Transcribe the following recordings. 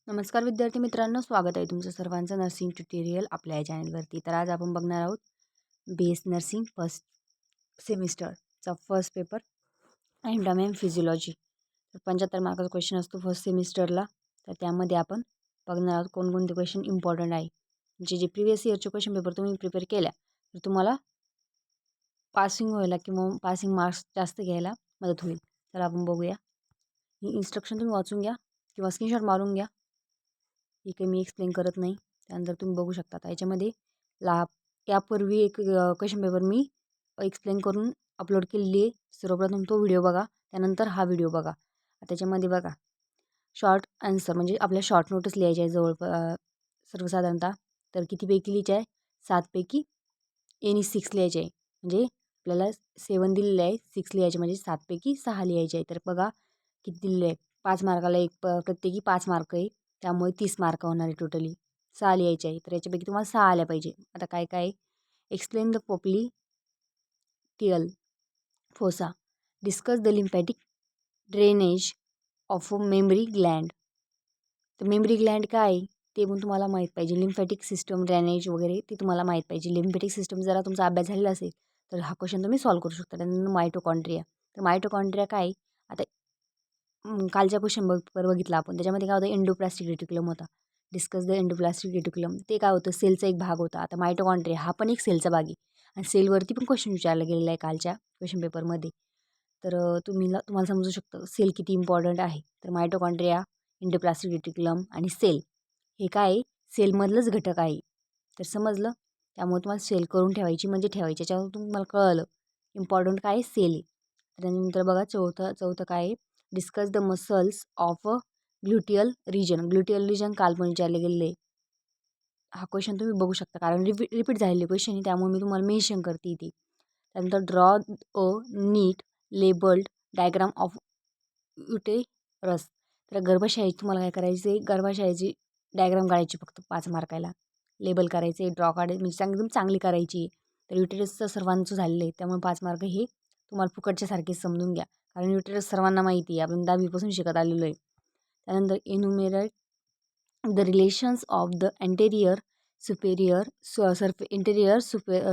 नमस्कार विद्यार्थी मित्रांनो, स्वागत आहे तुमचं सर्वांचं नर्सिंग ट्युटोरियल आपल्या या चॅनलवरती. तर आज आपण बघणार आहोत BS नर्सिंग फर्स्ट सेमिस्टरचा first paper anatomy and physiology. तर 75 मार्काचा क्वेश्चन असतो फर्स्ट सेमिस्टरला. तर त्यामध्ये आपण बघणार आहोत कोणकोणते क्वेश्चन इम्पॉर्टंट आहे. जे प्रिवियस इयरचे क्वेश्चन पेपर तुम्ही प्रिपेअर केल्या तर तुम्हाला पासिंग व्हायला किंवा पासिंग मार्क्स जास्त घ्यायला मदत होईल. तर आपण बघूया. ही इन्स्ट्रक्शन तुम्ही वाचून घ्या किंवा स्क्रीनशॉट मारून घ्या. ही काही मी एक्सप्लेन करत नाही. त्यानंतर तुम्ही बघू शकता. याच्यामध्ये यापूर्वी एक क्वेश्चन पेपर मी एक्सप्लेन करून अपलोड केलेली आहे. सर्वप्रथम तो व्हिडिओ बघा, त्यानंतर हा व्हिडिओ बघा. त्याच्यामध्ये बघा शॉर्ट आन्सर म्हणजे आपल्या शॉर्ट नोट्स लिहायचे आहे सर्वसाधारणतः. तर कितीपैकी लिहायचे आहे? 7 पैकी एनी 6 लिहायचे आहे. म्हणजे आपल्याला 7 दिलेले आहे, 6 लिहायचे म्हणजे 7 पैकी 6 लिहायचे आहे. तर बघा किती दिलेले आहे. 5 मार्काला प्रत्येकी 5 मार्क आहे. त्यामुळे 30 मार्क होणार आहे टोटली. 6 लिहायचे आहे. तर याच्यापैकी तुम्हाला 6 आल्या पाहिजे. आता काय काय explain the popliteal fossa, discuss the lymphatic drainage of a memory Gland. तर मेमरी ग्लँड काय आहे ते पण तुम्हाला माहीत पाहिजे. लिम्फॅटिक सिस्टम ड्रेनेज वगैरे ते तुम्हाला माहीत पाहिजे. लिम्फॅटिक सिस्टम जरा तुमचा अभ्यास झालेला असेल तर हा क्वेश्चन तुम्ही सॉल्व्ह करू शकता. त्यानंतर मायटोकॉन्ड्रिया. तर मायटोकॉन्ड्रिया काय आहे? आता कालच्या क्वेश्चन बघितला आपण. त्याच्यामध्ये काय होतं? एंडोप्लास्टिक रेटिक्युलम होता. Discuss the endoplastic reticulum. ते काय होतं? सेलचा एक भाग होता. आता मायटोकॉन्ड्रिया हा पण एक सेलचा भाग आहे आणि सेलवरती पण क्वेश्चन विचारला गेलेला आहे कालच्या क्वेश्चन पेपरमध्ये. तर तुम्हाला समजू शकतं सेल किती इम्पॉर्टंट आहे. तर मायटोकॉन्ड्रिया, एंडोप्लास्टिक रेटिक्युलम आणि सेल हे काय आहे? सेलमधलंच घटक आहे. तर समजलं? त्यामुळे तुम्हाला सेल करून ठेवायची म्हणजे ठेवायची. याच्यावर तुम्हाला कळलं इम्पॉर्टंट काय आहे? सेल आहे. त्यानंतर बघा चौथं काय आहे? Discuss the muscles of gluteal region. Gluteal region काल पण विचारले गेलेले आहे. हा क्वेश्चन तुम्ही बघू शकता कारण रिपीट झालेले क्वेश्चन आहे, त्यामुळे मी तुम्हाला मेन्शन करते इथे. त्यानंतर draw a neat labelled diagram of uterus. तर गर्भाशयाची तुम्हाला काय करायचं आहे? गर्भाशयाची डायग्राम काढायची फक्त 5 मार्काला. लेबल करायचे, ड्रॉ काढायचे म्हणजे एकदम चांगली करायची आहे. तर युटेरसचं सर्वांचं झालेलं आहे, त्यामुळे 5 मार्क हे तुम्हाला फुकटच्यासारखे समजून घ्या. कारण युटेरस सर्वांना माहिती आहे, आपण 10वीपासून शिकत आलेलो आहे. त्यानंतर enumerate the relations of the interior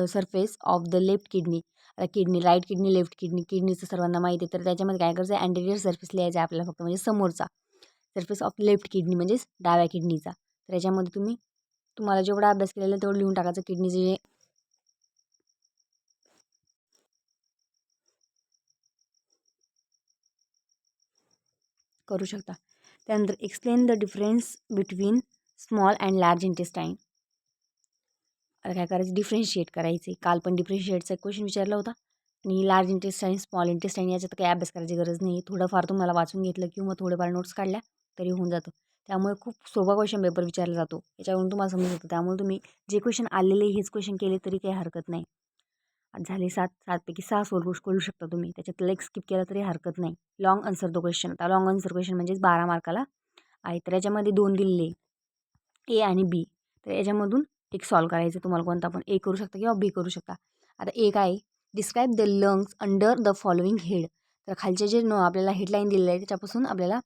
surface of the left kidney. आता किडनी राईट किडनी लेफ्ट किडनीचं सर्वांना माहिती आहे. तर त्याच्यामध्ये काय करायचं? अँटेरियर सरफेस लिहायचा आहे आपल्याला फक्त, म्हणजे समोरचा सरफेस ऑफ लेफ्ट किडनी म्हणजेच डाव्या किडनीचा. तर याच्यामध्ये तुम्हाला जेवढा अभ्यास केलेला तेवढं लिहून टाकायचं. किडनीचे जे करू शकता. त्यानंतर explain the difference between small and large intestine. आता काय करायचं? डिफरेन्शिएट करायचे. काल पण डिफरेन्शिएटचा एक क्वेश्चन विचारला होता. आणि लार्ज इंटेस्टाईन स्मॉल इंटेस्टाईन याच्यात काही अभ्यास करायची गरज नाही. थोडंफार तुम्हाला वाचून घेतलं किंवा थोडेफार नोट्स काढल्या तरी होऊन जातं. त्यामुळे खूप सोपा क्वेश्चन पेपर विचारला जातो. याच्यावरून तुम्हाला समजू शकतं. त्यामुळे तुम्ही जे क्वेश्चन आलेले हेच क्वेश्चन केले तरी काही हरकत नाही. झाले 7पैकी 6 सोल्व करू शकता तुम्ही. त्याच्यातलं एक स्किप केला तरी हरकत नाही. Long answer the question. आता लॉंग आन्सर क्वेश्चन म्हणजेच 12 मार्काला आहे. तर याच्यामध्ये 2 दिलेले ए आणि बी. तर याच्यामधून एक सॉल्व करायचं. तुम्हाला कोणता पण ए करू शकता किंवा बी करू शकता. आता ए काय? Describe the lungs under the following head. तर खालचे जे आपल्याला हेडलाईन दिलेलं आहे त्याच्यापासून आपल्याला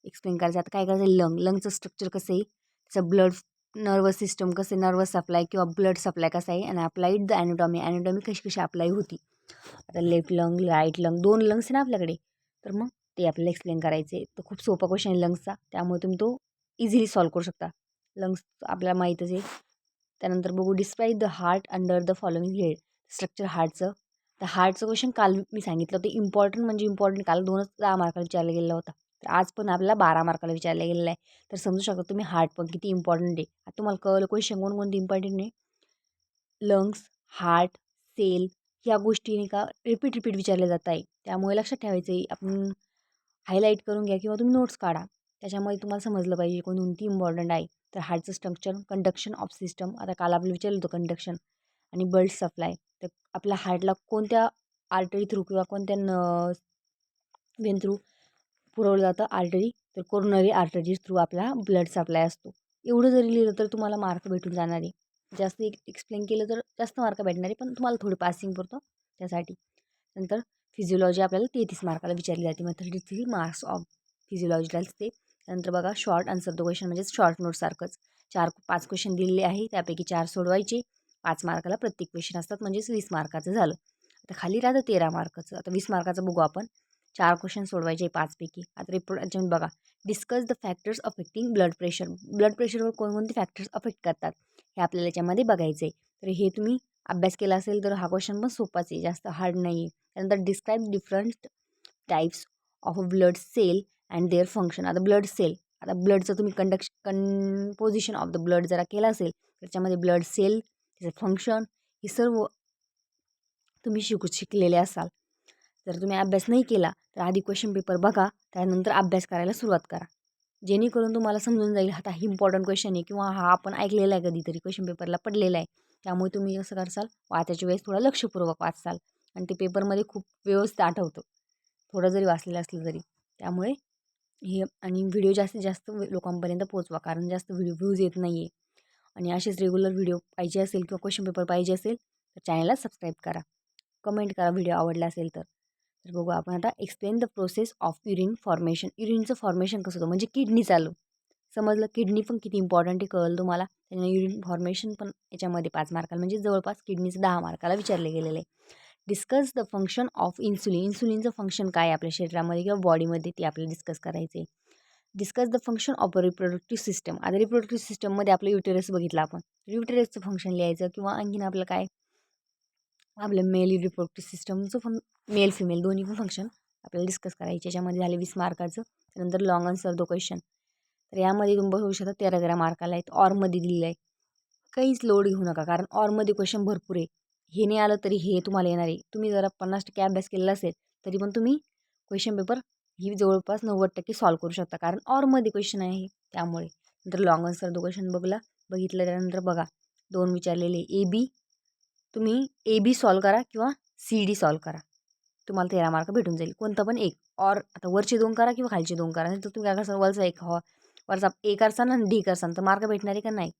एक्सप्लेन करायचं. आता काय करायचं? लंगचं स्ट्रक्चर कसं आहे, त्याचं ब्लड नर्वस सिस्टम कसं आहे, नर्वस सप्लाय किंवा ब्लड सप्लाय कसा आहे, आणि अप्लाइड द ॲनाटॉमी कशी कशी अप्लाय होती. आता left lung right lung 2 lungs आहे ना आपल्याकडे. तर मग ते आपल्याला एक्सप्लेन करायचे. तो खूप सोपा क्वेश्चन आहे लंग्सचा, त्यामुळे तुम्ही तो इझिली सॉल्व करू शकता. लंग्स आपल्याला माहीतच आहे. त्यानंतर बघू describe the heart under the following head. Structure हार्टचं. तर हार्टचं क्वेश्चन काल मी सांगितलं होतं इम्पॉर्टंट म्हणजे इम्पॉर्टंट. काल 10 मार्काला विचारला गेला होता. तर आज पण आपल्याला 12 मार्काला विचारला गेलेला आहे. तर समजू शकता तुम्ही हार्ट पण किती इम्पॉर्टंट आहे. आता तुम्हाला कळलं क्वेश्चन कोणकोणते इम्पॉर्टंट आहे. लंग्स, हार्ट, सेल ह्या गोष्टी नाही का रिपीट विचारल्या जात आहे. त्यामुळे लक्षात ठेवायचं आहे. आपण हायलाईट करून घ्या किंवा तुम्ही नोट्स काढा. त्याच्यामुळे तुम्हाला समजलं पाहिजे कोणती इम्पॉर्टंट आहे. तर हार्टचं स्ट्रक्चर, कंडक्शन ऑफ सिस्टम. आता काल आपल्याला विचारलं होतं कंडक्शन आणि ब्लड सप्लाय. तर आपल्या हार्टला कोणत्या आर्टरी थ्रू किंवा कोणत्या वेन थ्रू पुरवलं जातं? आर्टरी. तर कोरोनरी आर्टरीज थ्रू आपला ब्लड सप्लाय असतो. एवढं जरी लिहिलं तर तुम्हाला मार्क भेटून जाणार आहे. जास्त एक्सप्लेन केलं तर जास्त मार्क भेटणार आहे, पण तुम्हाला थोडी पासिंग पुरतं त्यासाठी. नंतर फिजिओलॉजी आपल्याला 33 मार्काला विचारली जाते. मग 33 मार्क्स ऑफ फिजिओलॉजीला असते. त्यानंतर बघा शॉर्ट आन्सर द क्वेश्चन म्हणजे शॉर्ट नोटसारखंच 4-5 क्वेश्चन दिलेले आहे, त्यापैकी 4 सोडवायचे. 5 मार्काला प्रत्येक क्वेश्चन असतात, म्हणजेच 20 मार्काचं झालं. आता खाली राहतं 13 मार्काचं. आता 20 मार्काचं बघू आपण. 4 क्वेश्चन सोडवायचे 5 पैकी. आता रिप्रोडक्शन बघा. Discuss the factors affecting blood pressure. Blood प्रेशरवर कोणकोणते फॅक्टर्स अफेक्ट करतात हे आपल्याला याच्यामध्ये बघायचं आहे. तर हे तुम्ही अभ्यास केला असेल तर हा क्वेश्चन पण सोपाच आहे, जास्त हार्ड नाही आहे. त्यानंतर describe different types of blood cell and their function. आता ब्लड सेल, आता ब्लडचं तुम्ही कंपोजिशन ऑफ द ब्लड जरा केलं असेल, त्याच्यामध्ये ब्लड सेल, त्याचं फंक्शन हे सर्व तुम्ही शिकलेले असाल. जर तुम्ही अभ्यास नाही केला तर आधी क्वेश्चन पेपर बघा, त्यानंतर अभ्यास करायला सुरुवात करा, जेणेकरून तुम्हाला समजून जाईल आता ही इम्पॉर्टंट क्वेश्चन आहे किंवा हा आपण ऐकलेला आहे कधीतरी क्वेश्चन पेपरला पडलेला आहे. त्यामुळे तुम्ही कसं करसाल, वाचायच्या वेळेस थोडं लक्षपूर्वक वाचसाल आणि ते पेपरमध्ये खूप व्यवस्थित आठवतं, थोडं जरी वाचलेलं असलं तरी. त्यामुळे हे आणि व्हिडिओ जास्तीत जास्त लोकांपर्यंत पोहोचवा, कारण जास्त व्ह्यूज येत नाही आहे. आणि असेच रेग्युलर व्हिडिओ पाहिजे असेल किंवा क्वेश्चन पेपर पाहिजे असेल तर चॅनलला सबस्क्राईब करा, कमेंट करा व्हिडिओ आवडला असेल तर. तर बघू आपण आता explain the process of urine formation. युरिनचं फॉर्मेशन कसं होतं म्हणजे किडनी चालू समजलं. किडनी पण किती इम्पॉर्टंट आहे कळलं तुम्हाला. त्याने युरिन फॉर्मेशन पण याच्यामध्ये 5 मार्काला म्हणजे जवळपास किडनीचं 10 मार्काला विचारले गेलेलं आहे. Discuss the function of insulin. इन्सुलिनचं फंक्शन काय आहे आपल्या शरीरामध्ये किंवा बॉडीमध्ये ते आपल्याला डिस्कस करायचं आहे. Discuss the function of reproductive system. आता रिप्रोडक्टिव्ह सिस्टममध्ये आपलं युटेरस बघितलं आपण. युटेरसचं फंक्शन लिहायचं किंवा आणखीन आपलं काय आपलं मेल रिप्रोडक्टिव्ह सिस्टमचं पण मेल फिमेल दोन्ही पण फंक्शन आपल्याला डिस्कस करायचे. याच्यामध्ये झाले 20 मार्काचं. त्यानंतर लॉंग आन्सर दो क्वेश्चन. तर यामध्ये तुम्ही बघू शकता 13 मार्काला आहेत. ऑरमध्ये दिलेलं आहे. काहीच लोड घेऊ नका, कारण ऑरमध्ये क्वेश्चन भरपूर आहे. हे नाही आलं तरी हे तुम्हाला येणार आहे. तुम्ही जरा 50% अभ्यास केलेला असेल तरी पण तुम्ही क्वेश्चन पेपर ही जवळपास 90% सॉल्व करू शकता, कारण ऑरमध्ये क्वेश्चन आहे त्यामुळे. नंतर लॉंग आन्सर दो क्वेश्चन बघितलं त्यानंतर बघा 2 विचारलेले ए बी. तुम्ही ए बी सॉल्व करा किंवा सी डी सॉल्व करा, तुम्हाला 13 मार्क भेटून जाईल. कोणतं पण एक. और आता वरचे 2 करा किंवा खालचे 2 करा. तर तुम्ही काय करसाल, वरचा एक वरचा ए करसान आणि डी करसान तर मार्क भेटणार आहे का नाही.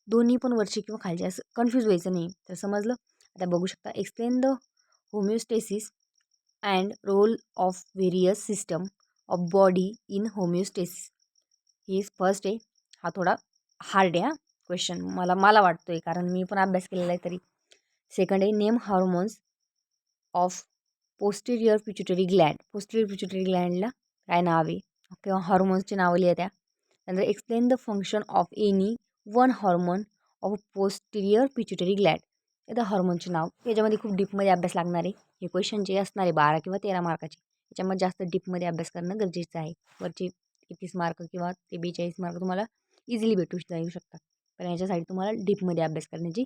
दोन्ही पण वरचे किंवा खालचे असं कन्फ्यूज व्हायचं नाही. तर समजलं. आता बघू शकता explain the homeostasis and role of various system of body in homeostasis. ही फर्स्ट आहे. हा थोडा हार्ड आहे हा क्वेश्चन, मला वाटतो आहे, कारण मी पण अभ्यास केलेला आहे तरी. सेकंड आहे name hormones of posterior pituitary gland. Posterior pituitary ग्लँडला काय नाव आहे किंवा हॉर्मोन्सची नावं लिहा त्या. नंतर explain the function of any one hormone of posterior pituitary gland. आता हॉर्मोनचे नाव याच्यामध्ये खूप डीपमध्ये अभ्यास लागणार आहे. हे क्वेश्चन जे असणार आहे 12 किंवा 13 मार्काचे, याच्यामध्ये जास्त डीपमध्ये अभ्यास करणं गरजेचं आहे. वरची 30 मार्क किंवा 42 मार्क तुम्हाला इझिली भेटू जाऊ शकतात, पण याच्यासाठी तुम्हाला डीपमध्ये अभ्यास करण्याची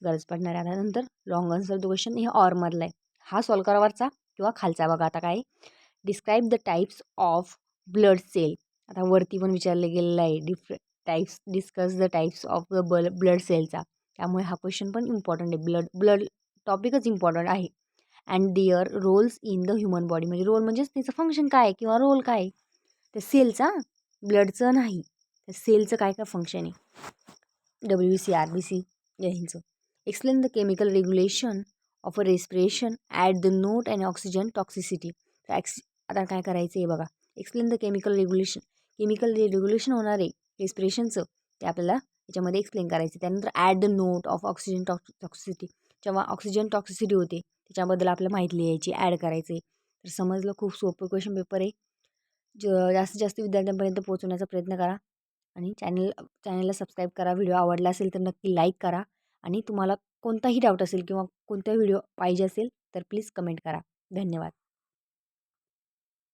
गरज पडणार आहे. त्यानंतर लॉंग आन्सर दो क्वेश्चन हे ऑरमधला आहे. हा सॉल्व करा वरचा किंवा खालचा. बघा आता काय describe the types of blood cell. आता वरती पण विचारलं गेलेलं आहे types. Discuss the types of the blood सेलचा. त्यामुळे हा क्वेश्चन पण इम्पॉर्टंट आहे. ब्लड टॉपिकच इम्पॉर्टंट आहे. And their roles in the human body. म्हणजे रोल म्हणजेच त्याचं फंक्शन काय आहे किंवा रोल काय आहे त्या सेलचा, ब्लडचं नाही, त्या सेलचं काय काय फंक्शन आहे. WBC RBC यांचं. Explain the chemical regulation of a respiration at the note and oxygen toxicity. आता काय करायचं आहे बघा. एक्सप्लेन द केमिकल रेग्युलेशन होणार आहे रेस्पिरेशनचं, ते आपल्याला याच्यामध्ये एक्सप्लेन करायचं. त्यानंतर at the note of oxygen toxicity. जेव्हा ऑक्सिजन टॉक्सिसिटी होते त्याच्याबद्दल आपल्याला माहिती लिहायची, ॲड करायचं आहे. तर समजलं. खूप सोपं क्वेश्चन पेपर आहे. जास्तीत जास्त विद्यार्थ्यांपर्यंत पोहोचवण्याचा प्रयत्न करा आणि चॅनलला सबस्क्राईब करा. व्हिडिओ आवडला असेल तर नक्की लाईक करा आणि तुम्हाला कोणताही डाऊट असेल किंवा कोणता व्हिडिओ पाहिजे असेल तर प्लीज कमेंट करा. धन्यवाद.